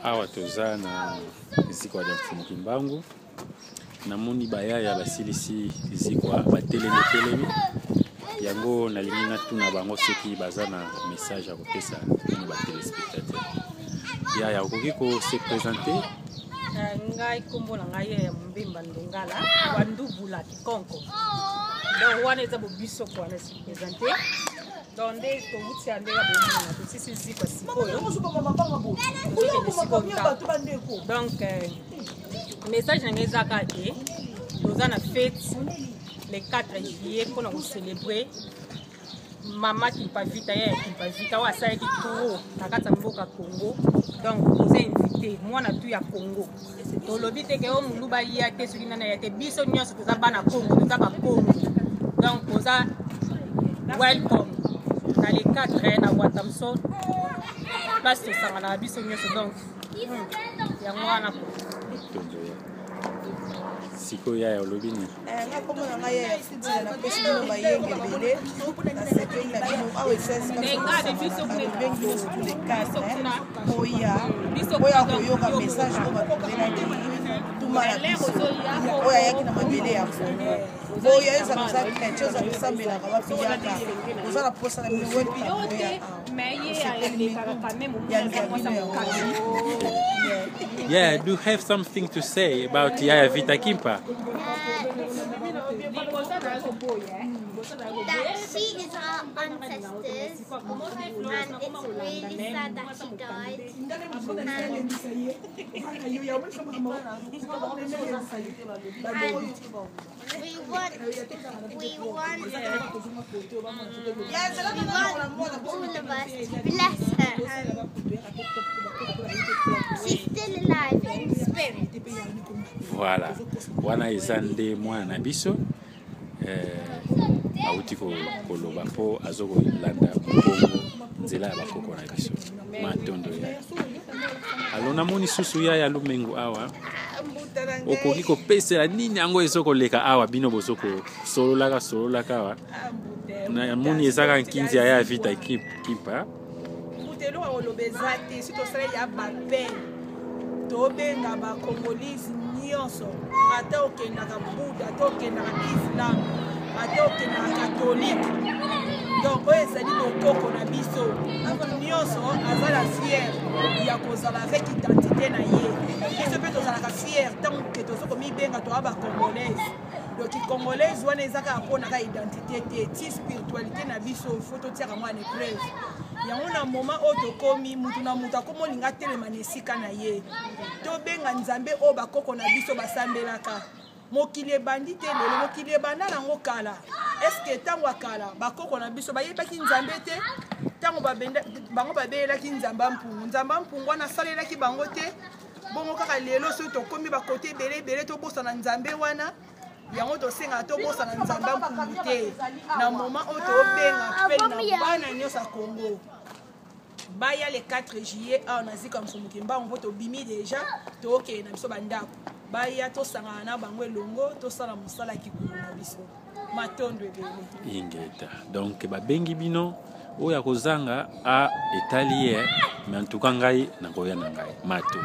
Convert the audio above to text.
awa toza na zikwa ya mfumu kimbangu namoni bayaya basilisi zikwa batelemi yango nalingi natuna bango soki baza na message ya kopesa na ba téléspectateurs yaya okoki ko se présenter ngai kombo na ngai ya Mbemba Ndongala wandubula Kikonko donc wana eza bobiso kwa na se présenter donc nde tovuti andela bomona to sisi zikwa sikoyo donc message na ngai za kake toza na fête le 4 juillet pour nous célébrer Mama Kimpavita ya Kimpavita wa sa ki tour na kata mboka Congo donc vous invité moi na tout ya Congo to lobi te ke o muluba ya te suri na ya te biso nyonso toza bana Congo toza ba Congo donc toza welcome na le 4 na Watamso place to sanga na biso nyonso donc ya mwana siko ya olobini ngakomo na ngai ya fidila na pesi bino bayenge bele na sekeli na bino awe sesi bengi biso tous les cas oya koyoka message oyo batubelaki tuma na biso oyo ayaki na mabele ya Congo boya ezala oza krete oza kosambelaka bapiyaka oza na posa na bino wepi ya koya Yeah, do you have something to say about Yaya Vita Kimpa? That she is our ancestors, and it's really sad that she died. And we want all of us to bless her. She's still alive in spirit. Voilà. Wana ezande mwana biso auti koloba po azoko landa kongo nzela ya bakoko na biso matondo ya alona moni susu ya lumengu awa okoki kopesela nini yango ezoko leka awa bino bozoko sololaka awa na moni ezaka nkinzi ya Vita Kimpa mutelo olobeza te sito sala ya bape tobenga ba Congolese nyonso ata okendaka Buddha ata okendaka Islam ata okendaka catholique donc oyo ezali bokoko na biso nyonso azala fier ya kozala avec identité na ye biso mpe tozalaka fier ntango ke tozokomibenga toa ba Congolaise donc Congolaise wana ezaka mponaka identité te ti spiritualité na biso fo totiaka mwana épreuve yango na moment oyo tokomi mutu na mutu akomolinga telema na esika na ye tobenga nzambe oyo bakoko na biso basambelaka mokili ebandi te lelo mokili ebanda nango kala eske ntango akala bakoko na biso bayebaki nzambe te ntango bango babeyelaki nzambe mpungu wana asalelaki bango te bongo kaka lelo soki tokomi bakote ebele tobosana nzambe wana yango tosengaka tobosana nzambe mpungu te na moment oyo tobenga mpe na bana nyonso ya Congo baya le 4 juillet awa na zika mfumu kimbangu mpo tobimi deja tookende na biso bandako baya tosangana na bango elongo tosala mosala kikulu na biso matondo ebele ingeta donc babengi bino oyo akozanga a etali ye mais en tout cas ngai nakoya na ngai mato